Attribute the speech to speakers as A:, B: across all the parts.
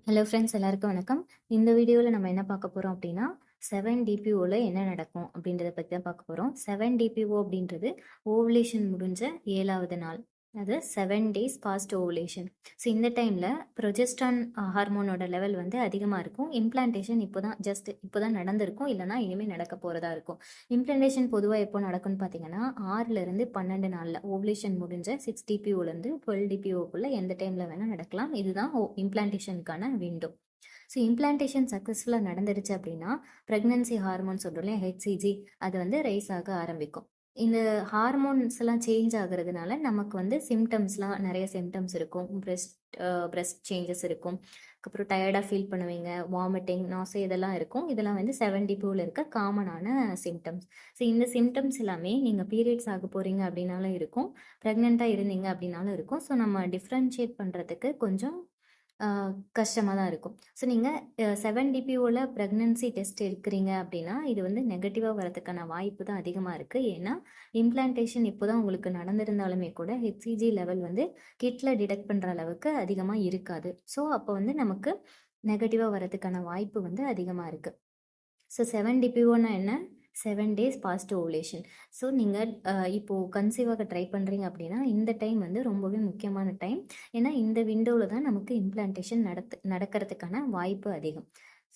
A: Hello friends, எல்லாருக்கும் வணக்கம். இந்த வீடியோவில் நம்ம என்ன பார்க்க போகிறோம் அப்படின்னா, 7 டிபிஓவில் என்ன நடக்கும் அப்படின்றத பற்றி தான் பார்க்க போகிறோம். 7 டிபிஓ அப்படின்றது ஓவுலேஷன் முடிஞ்ச 7வது நாள். அது 7 டேஸ் பாஸ்ட் ஓவுலேஷன். ஸோ இந்த டைமில் ப்ரொஜெஸ்ட்ரான் ஹார்மோனோட லெவல் வந்து அதிகமாக இருக்கும். இம்ப்ளான்டேஷன் இப்போ தான் நடந்திருக்கும், இல்லைனா இனிமேல் நடக்க போகிறதா இருக்கும். இம்ப்ளான்டேஷன் பொதுவாக எப்போ நடக்கும்னு பார்த்தீங்கன்னா 6லேருந்து 12 நாளில் ஓவுலேஷன் முடிஞ்ச 6 டிபிஓலேருந்து 12 டிபிஓக்குள்ளே எந்த டைமில் வேணால் நடக்கலாம். இதுதான் இம்ப்ளான்டேஷனுக்கான விண்டோ. ஸோ இம்ப்ளான்டேஷன் சக்ஸஸ்ஃபுல்லாக நடந்துருச்சு அப்படின்னா ப்ரெக்னன்சி ஹார்மோன் சொல்கிறோம் இல்லையா, ஹெச்சிஜி, அது வந்து ரைஸ் ஆக ஆரம்பிக்கும். இந்த ஹார்மோன்ஸ் எல்லாம் சேஞ்ச் ஆகுறதுனால நமக்கு வந்து சிம்டம்ஸ்லாம் நிறைய சிம்டம்ஸ் இருக்கும். பிரெஸ்ட் சேஞ்சஸ் இருக்கும். அதுக்கப்புறம் டயர்டாக ஃபீல் பண்ணுவீங்க, வாமிட்டிங், நாசே இதெல்லாம் இருக்கும். இதெல்லாம் வந்து 72ல் இருக்க காமனான சிம்டம்ஸ். ஸோ இந்த சிம்டம்ஸ் எல்லாமே நீங்கள் பீரியட்ஸ் ஆக போகிறீங்க அப்படின்னாலும் இருக்கும், ப்ரெக்னெண்ட்டாக இருந்தீங்க அப்படின்னாலும் இருக்கும். ஸோ நம்ம டிஃப்ரென்ஷியேட் பண்ணுறதுக்கு கொஞ்சம் கஷ்டமாக தான் இருக்கும். ஸோ நீங்கள் 7 டிபிஓவில் ப்ரெக்னன்சி டெஸ்ட் இருக்கிறீங்க அப்படின்னா இது வந்து நெகட்டிவாக வரதுக்கான வாய்ப்பு தான் அதிகமாக இருக்குது. ஏன்னா இம்ப்ளான்டேஷன் இப்போ தான் உங்களுக்கு நடந்திருந்தாலுமே கூட ஹெச்சிஜி லெவல் வந்து கிட்டில் டிடெக்ட் பண்ணுற அளவுக்கு அதிகமாக இருக்காது. ஸோ அப்போ வந்து நமக்கு நெகட்டிவாக வரதுக்கான வாய்ப்பு வந்து அதிகமாக இருக்குது. ஸோ 7 டிபிஓன்னா என்ன? 7 டேஸ் பாஸ்ட் ஓவுலேஷன். ஸோ நீங்கள் இப்போது கன்சீவ் ஆக ட்ரை பண்ணுறீங்க அப்படின்னா இந்த டைம் வந்து ரொம்பவே முக்கியமான டைம். ஏன்னா இந்த விண்டோவில் தான் நமக்கு இம்ப்ளான்டேஷன் நடக்கிறதுக்கான வாய்ப்பு அதிகம்.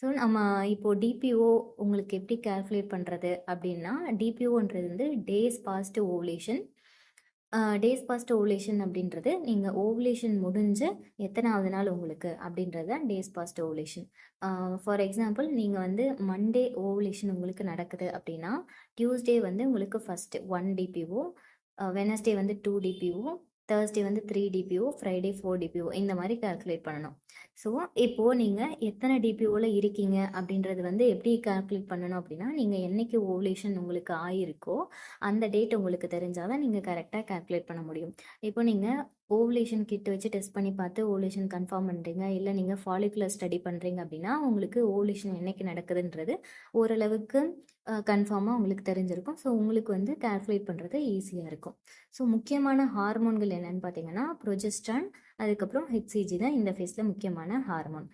A: ஸோ நம்ம இப்போது டிபிஓ உங்களுக்கு எப்படி கால்குலேட் பண்ணுறது அப்படின்னா, டிபிஓன்றது வந்து days past ovulation. Days past ovulation அப்படின்றது நீங்கள் ஓவுலேஷன் முடிஞ்ச எத்தனாவது நாள் உங்களுக்கு அப்படின்றது தான் days past ovulation. For example நீங்கள் வந்து மண்டே ஓவுலேஷன் உங்களுக்கு நடக்குது அப்படின்னா டியூஸ்டே வந்து உங்களுக்கு ஃபஸ்ட்டு 1 டிபிஓ, வெனஸ்டே வந்து 2 டிபிஓ, தேர்ஸ்டே வந்து 3 டிபிஓ, ஃப்ரைடே 4 டிபிஓ, இந்த மாதிரி கால்குலேட் பண்ணணும். ஸோ இப்போது நீங்கள் எத்தனை டிபிஓவில் இருக்கீங்க அப்படின்றது வந்து எப்படி கால்குலேட் பண்ணணும் அப்படின்னா, நீங்கள் என்னைக்கு ஓவுலேஷன் உங்களுக்கு ஆகிருக்கோ அந்த டேட் உங்களுக்கு தெரிஞ்சால் தான் நீங்கள் கரெக்டாக கால்குலேட் பண்ண முடியும். இப்போ நீங்கள் ஓவுலேஷன் கிட் வச்சு டெஸ்ட் பண்ணி பார்த்து ஓவுலேஷன் கன்ஃபார்ம் பண்ணுறீங்க, இல்லை நீங்கள் ஃபாலிகுலர் ஸ்டடி பண்ணுறீங்க அப்படின்னா உங்களுக்கு ஓவுலேஷன் என்னைக்கு நடக்குதுன்றது ஓரளவுக்கு கன்ஃபார்மாக உங்களுக்கு தெரிஞ்சிருக்கும். ஸோ உங்களுக்கு வந்து கால்குலேட் பண்ணுறது ஈஸியாக இருக்கும். ஸோ முக்கியமான ஹார்மோன்கள் என்னன்னு பார்த்தீங்கன்னா ப்ரொஜெஸ்ட்ரான், அதுக்கப்புறம் ஹெச்சிஜி தான் இந்த ஃபேஸில் முக்கியமான ஹார்மோன்.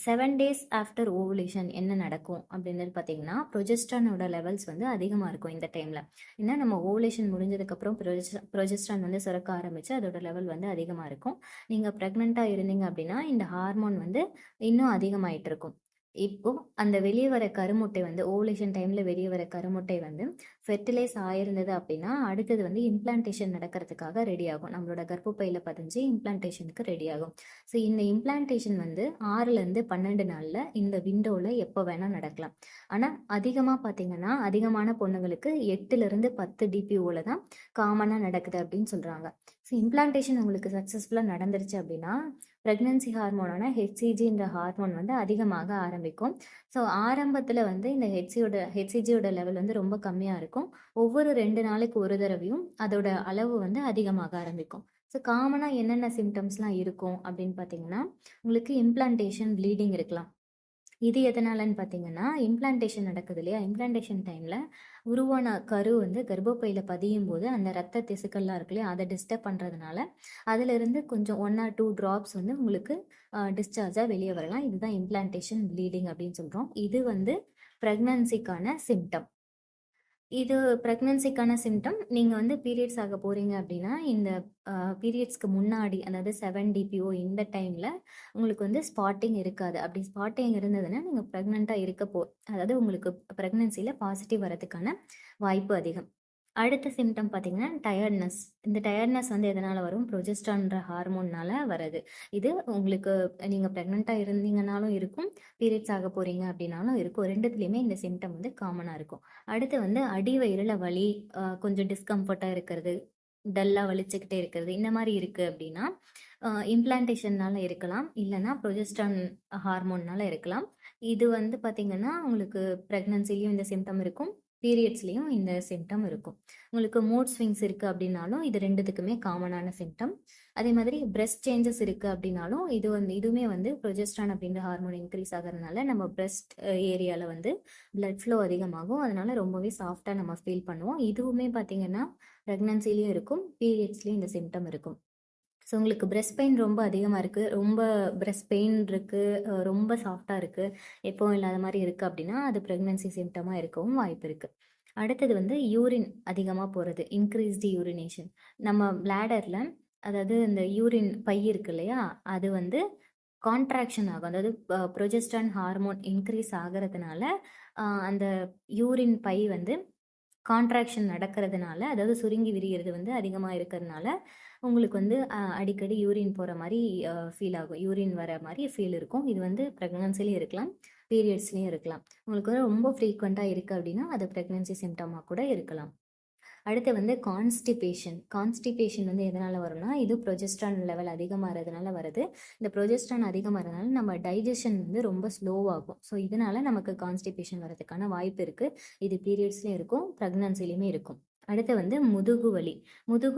A: 7 டேஸ் ஆஃப்டர் ஓவுலேஷன் என்ன நடக்கும் அப்படின்றது பார்த்தீங்கன்னா ப்ரொஜெஸ்ட்ரானோட லெவல்ஸ் வந்து அதிகமாக இருக்கும் இந்த டைமில். ஏன்னா நம்ம ஓவுலேஷன் முடிஞ்சதுக்கப்புறம் ப்ரொஜெஸ்ட்ரான் வந்து சுரக்க ஆரம்பித்து அதோட லெவல் வந்து அதிகமாக இருக்கும். நீங்கள் ப்ரெக்னெண்ட்டாக இருந்தீங்க அப்படின்னா இந்த ஹார்மோன் வந்து இன்னும் அதிகமாயிட்டு இருக்கும். இப்போ அந்த வெளியே வர கருமுட்டை வந்து ஓவுலேஷன் டைமில் வெளியே வர கருமுட்டை வந்து ஃபெர்டிலைஸ் ஆயிருந்தது அப்படின்னா அடுத்தது வந்து இம்ப்ளான்டேஷன் நடக்கிறதுக்காக ரெடி ஆகும். நம்மளோட கர்ப்பப்பையில் பதிஞ்சு இம்ப்ளான்டேஷனுக்கு ரெடி ஆகும். ஸோ இந்த இம்ப்ளான்டேஷன் வந்து 6லேருந்து 12 நாளில் இந்த விண்டோவில் எப்போ வேணால் நடக்கலாம். ஆனால் அதிகமாக பார்த்தீங்கன்னா அதிகமான பொண்ணுங்களுக்கு 8லேருந்து 10 டிபிஓவில் தான் காமனாக நடக்குது அப்படின்னு சொல்கிறாங்க. ஸோ இம்ப்ளான்டேஷன் உங்களுக்கு சக்ஸஸ்ஃபுல்லாக நடந்துருச்சு அப்படின்னா ப்ரெக்னன்சி ஹார்மோனான ஹெச்சிஜின்ற ஹார்மோன் வந்து அதிகமாக ஆரம்பிக்கும். ஸோ ஆரம்பத்தில் வந்து இந்த ஹெச்சிஜியோட லெவல் வந்து ரொம்ப கம்மியாக இருக்கும். ஒவ்வொரு 2 நாளைக்கு ஒரு தடவையும் அதோட அளவு வந்து அதிகமாக ஆரம்பிக்கும். ஸோ காமனாக என்னென்ன சிம்டம்ஸ்லாம் இருக்கும் அப்படின்னு பார்த்தீங்கன்னா, உங்களுக்கு இம்ப்ளான்டேஷன் ப்ளீடிங் இருக்கலாம். இது எதனாலன்னு பார்த்தீங்கன்னா இம்ப்ளான்டேஷன் நடக்குது இல்லையா, இம்ப்ளான்டேஷன் டைமில் உருவான கரு வந்து கர்ப்பப்பையில் பதியும் போது அந்த ரத்த திசுக்கள்லாம் இருக்கு இல்லையா, அதை டிஸ்டர்ப் பண்ணுறதுனால அதிலிருந்து கொஞ்சம் 1 or 2 ட்ராப்ஸ் வந்து உங்களுக்கு டிஸ்சார்ஜாக வெளியே வரலாம். இதுதான் இம்ப்ளான்டேஷன் ப்ளீடிங் அப்படின்னு சொல்கிறோம். இது வந்து ப்ரெக்னன்சிக்கான சிம்டம். இது ப்ரெக்னன்சிக்கான சிம்டம். நீங்கள் வந்து பீரியட்ஸ் ஆக போகிறீங்க அப்படின்னா இந்த பீரியட்ஸ்க்கு முன்னாடி, அதாவது 7 டிபிஓ இந்த டைமில் உங்களுக்கு வந்து ஸ்பாட்டிங் இருக்காது. அப்படி ஸ்பாட்டிங் இருந்ததுன்னா நீங்கள் ப்ரெக்னெண்ட்டாக அதாவது உங்களுக்கு ப்ரெக்னன்சியில் பாசிட்டிவ் வரதுக்கான வாய்ப்பு அதிகம். அடுத்த சிம்டம் பார்த்தீங்கன்னா டயர்ட்னஸ். இந்த டயர்ட்னஸ் வந்து எதனால் வரும்? ப்ரொஜெஸ்ட்ரான்ற ஹார்மோன்னால் வருது. இது உங்களுக்கு நீங்கள் ப்ரெக்னெண்ட்டாக இருந்தீங்கனாலும் இருக்கும், பீரியட்ஸ் ஆக போகிறீங்க அப்படின்னாலும் இருக்கும். ரெண்டுத்துலேயுமே இந்த சிம்டம் வந்து காமனாக இருக்கும். அடுத்து வந்து அடிவயிறில் வலி, கொஞ்சம் டிஸ்கம்ஃபர்ட்டாக இருக்கிறது, டல்லாக வலிச்சுக்கிட்டே இருக்கிறது, இந்த மாதிரி இருக்குது அப்படின்னா இம்ப்ளான்டேஷன்னால இருக்கலாம், இல்லைன்னா ப்ரொஜெஸ்ட்ரான் ஹார்மோன்னால இருக்கலாம். இது வந்து பார்த்திங்கன்னா உங்களுக்கு ப்ரெக்னன்சிலையும் இந்த சிம்டம் இருக்கும், பீரியட்ஸ்லேயும் இந்த சிம்டம் இருக்கும். உங்களுக்கு மூட் ஸ்விங்ஸ் இருக்குது அப்படின்னாலும் இது ரெண்டுத்துக்குமே காமனான சிம்டம். அதே மாதிரி பிரெஸ்ட் சேஞ்சஸ் இருக்குது அப்படின்னாலும் இதுவுமே வந்து ப்ரொஜெஸ்ட்ரான் அப்படின்ற ஹார்மோன் இன்க்ரீஸ் ஆகிறதுனால நம்ம பிரெஸ்ட் ஏரியாவில் வந்து பிளட் ஃப்ளோ அதிகமாகும். அதனால ரொம்பவே சாஃப்டாக நம்ம ஃபீல் பண்ணுவோம். இதுவுமே பார்த்தீங்கன்னா ப்ரெக்னன்சிலையும் இருக்கும், பீரியட்ஸ்லேயும் இந்த சிம்டம் இருக்கும். ஸோ உங்களுக்கு பிரெஸ்ட் பெயின் ரொம்ப அதிகமாக இருக்குது, ரொம்ப பிரெஸ்ட் பெயின் இருக்குது, ரொம்ப சாஃப்டாக இருக்குது, எப்பவும் இல்லாத மாதிரி இருக்குது அப்படின்னா அது ப்ரெக்னன்சி சிம்டமாக இருக்கவும் வாய்ப்பு இருக்குது. அடுத்தது வந்து யூரின் அதிகமாக போகிறது, இன்க்ரீஸ்டு யூரினேஷன். நம்ம பிளாடரில், அதாவது இந்த யூரின் பை இருக்கு இல்லையா, அது வந்து கான்ட்ராக்ஷன் ஆகும். அதாவது ப்ரொஜெஸ்ட்ரான் ஹார்மோன் இன்க்ரீஸ் ஆகிறதுனால அந்த யூரின் பை வந்து கான்ட்ராக்ஷன் நடக்கிறதுனால, அதாவது சுருங்கி விரிகிறது வந்து அதிகமாக இருக்கிறதுனால உங்களுக்கு வந்து அடிக்கடி யூரின் போகிற மாதிரி ஃபீல் ஆகும், யூரின் வர மாதிரி ஃபீல் இருக்கும். இது வந்து ப்ரெக்னன்சிலையும் இருக்கலாம், பீரியட்ஸ்லேயும் இருக்கலாம். உங்களுக்கு வந்து ரொம்ப ஃப்ரீக்வெண்ட்டாக இருக்குது அப்படின்னா அது ப்ரெக்னன்சி சிம்டமாக கூட இருக்கலாம். அடுத்து வந்து கான்ஸ்டிபேஷன் வந்து எதனால் வரும்னா, இது ப்ரொஜெஸ்ட்ரான் லெவல் அதிகமாகிறதுனால வருது. இந்த ப்ரொஜெஸ்ட்ரான் அதிகமாகிறதுனால நம்ம டைஜஷன் வந்து ரொம்ப ஸ்லோவாகும். ஸோ இதனால் நமக்கு கான்ஸ்டிபேஷன் வரதுக்கான வாய்ப்பு இருக்குது. இது பீரியட்ஸ்லேயும் இருக்கும், ப்ரெக்னன்சிலையுமே இருக்கும். அடுத்து வந்து முதுகு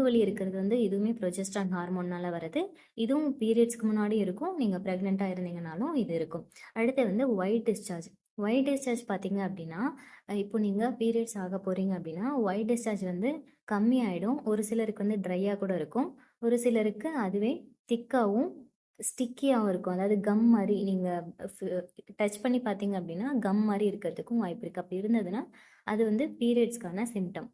A: வலி இருக்கிறது வந்து இதுவுமே ப்ரொஜெஸ்ட்ரான் ஹார்மோனால் வருது. இதுவும் பீரியட்ஸ்க்கு முன்னாடி இருக்கும், நீங்கள் ப்ரெக்னெண்ட்டாக இருந்தீங்கனாலும் இது இருக்கும். அடுத்து வந்து ஒயிட் டிஸ்சார்ஜ் பார்த்தீங்க அப்படின்னா, இப்போ நீங்கள் பீரியட்ஸ் ஆக போகிறீங்க அப்படின்னா ஒயிட் டிஸ்சார்ஜ் வந்து கம்மியாயிடும். ஒரு சிலருக்கு வந்து ட்ரையாக கூட இருக்கும், ஒரு சிலருக்கு அதுவே திக்காகவும் ஸ்டிக்கியாகவும் இருக்கும். அதாவது கம் மாதிரி நீங்கள் டச் பண்ணி பார்த்தீங்க அப்படின்னா கம் மாதிரி இருக்கிறதுக்கும் வாய்ப்பு இருக்குது. அப்படி இருந்ததுன்னா அது வந்து பீரியட்ஸ்க்கான சிம்டம்.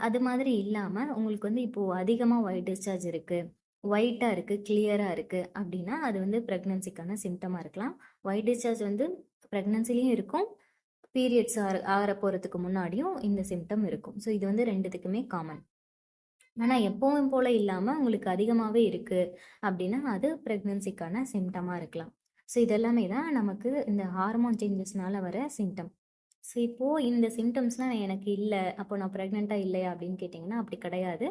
A: அது மாதிரி இல்லாமல் உங்களுக்கு வந்து இப்போது அதிகமாக ஒயிட் டிஸ்சார்ஜ் இருக்குது, ஒயிட்டாக இருக்குது, கிளியராக இருக்குது அப்படின்னா அது வந்து ப்ரெக்னன்சிக்கான சிம்டமாக இருக்கலாம். ஒயிட் டிஸ்சார்ஜ் வந்து ப்ரெக்னன்சிலையும் இருக்கும், பீரியட்ஸ் ஆகிற போகிறதுக்கு முன்னாடியும் இந்த சிம்டம் இருக்கும். ஸோ இது வந்து ரெண்டுத்துக்குமே காமன். ஆனால் எப்பவும் போல் இல்லாமல் உங்களுக்கு அதிகமாகவே இருக்குது அப்படின்னா அது ப்ரெக்னன்சிக்கான சிம்டமாக இருக்கலாம். ஸோ இதெல்லாமே தான் நமக்கு இந்த ஹார்மோன் சேஞ்சஸ்னால வர சிம்டம். ஸோ இப்போது இந்த சிம்டம்ஸ்லாம் எனக்கு இல்லை, அப்போ நான் ப்ரெக்னெண்ட்டாக இல்லையா அப்படின்னு கேட்டிங்கன்னா அப்படி கிடையாது.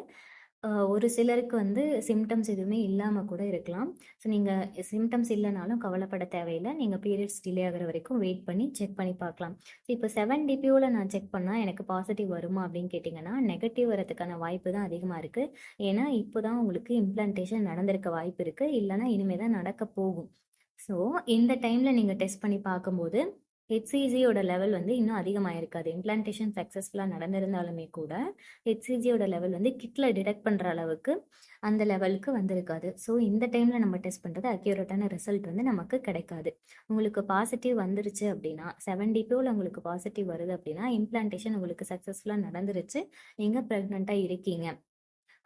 A: ஒரு சிலருக்கு வந்து சிம்டம்ஸ் எதுவுமே இல்லாமல் கூட இருக்கலாம். ஸோ நீங்கள் சிம்டம்ஸ் இல்லைனாலும் கவலைப்பட தேவையில்லை. நீங்கள் பீரியட்ஸ் டிலே ஆகிற வரைக்கும் வெயிட் பண்ணி செக் பண்ணி பார்க்கலாம். ஸோ இப்போ 7 டிபிஓவில் நான் செக் பண்ணால் எனக்கு பாசிட்டிவ் வருமா அப்படின்னு கேட்டிங்கன்னா நெகட்டிவ் வரதுக்கான வாய்ப்பு தான் அதிகமாக இருக்குது. ஏன்னா இப்போ தான் உங்களுக்கு இம்ப்ளான்டேஷன் நடந்திருக்க வாய்ப்பு இருக்குது, இல்லைனா இனிமேல் தான் நடக்க போகும். ஸோ இந்த டைமில் நீங்கள் டெஸ்ட் பண்ணி பார்க்கும்போது ஹெச்சிஜியோட லெவல் வந்து இன்னும் அதிகமாக இருக்காது. இம்ப்ளான்டேஷன் சக்ஸஸ்ஃபுல்லாக நடந்திருந்தாலுமே கூட ஹெச்சிஜியோட லெவல் வந்து கிட்டில் டிடெக்ட் பண்ணுற அளவுக்கு அந்த லெவலுக்கு வந்திருக்காது. ஸோ இந்த டைமில் நம்ம டெஸ்ட் பண்ணுறது அக்யூரேட்டான ரிசல்ட் வந்து நமக்கு கிடைக்காது. உங்களுக்கு பாசிட்டிவ் வந்துருச்சு அப்படின்னா, 7 டிபிஓவில் உங்களுக்கு பாசிட்டிவ் வருது அப்படின்னா இம்ப்ளான்டேஷன் உங்களுக்கு சக்ஸஸ்ஃபுல்லாக நடந்துருச்சு, நீங்கள் ப்ரெக்னெண்ட்டாக இருக்கீங்க.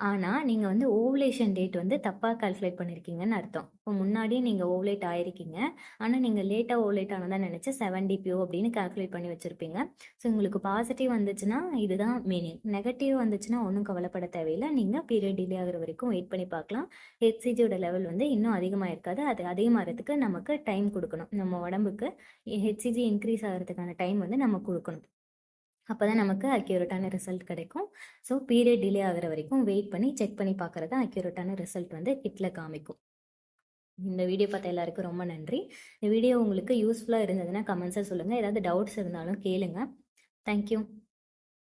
A: ஆனால் நீங்கள் வந்து ஓவுலேஷன் டேட் வந்து தப்பாக கால்குலேட் பண்ணியிருக்கீங்கன்னு அர்த்தம். இப்போ முன்னாடியே நீங்கள் ஓவுலேட் ஆயிருக்கீங்க, ஆனால் நீங்கள் லேட்டாக ஓவுலேட் ஆனதான் நினச்சி 7 டிபிஓ அப்படின்னு கால்குலேட் பண்ணி வச்சுருப்பீங்க. ஸோ உங்களுக்கு பாசிட்டிவ் வந்துச்சுன்னா இதுதான் மீனிங். நெகட்டிவ் வந்துச்சுன்னா ஒன்றும் கவலைப்பட தேவையில்லை, நீங்கள் பீரியட் டிலே ஆகிற வரைக்கும் வெயிட் பண்ணி பார்க்கலாம். ஹெச்சிஜியோட லெவல் வந்து இன்னும் அதிகமாக இருக்காது, அது அதிகமாகிறதுக்கு நமக்கு டைம் கொடுக்கணும். நம்ம உடம்புக்கு ஹெச்சிஜி இன்க்ரீஸ் ஆகிறதுக்கான டைம் வந்து நம்ம கொடுக்கணும். அப்போ தான் நமக்கு அக்யூரேட்டான ரிசல்ட் கிடைக்கும். ஸோ பீரியட் டிலே ஆகிற வரைக்கும் வெயிட் பண்ணி செக் பண்ணி பார்க்குறது தான் அக்யூரேட்டான ரிசல்ட் வந்து கிட்டில் காமிக்கும். இந்த வீடியோ பார்த்த எல்லாருக்கும் ரொம்ப நன்றி. இந்த வீடியோ உங்களுக்கு யூஸ்ஃபுல்லாக இருந்ததுன்னா கமெண்ட்ஸை சொல்லுங்கள். ஏதாவது டவுட்ஸ் இருந்தாலும் கேளுங்க. தேங்க்யூ.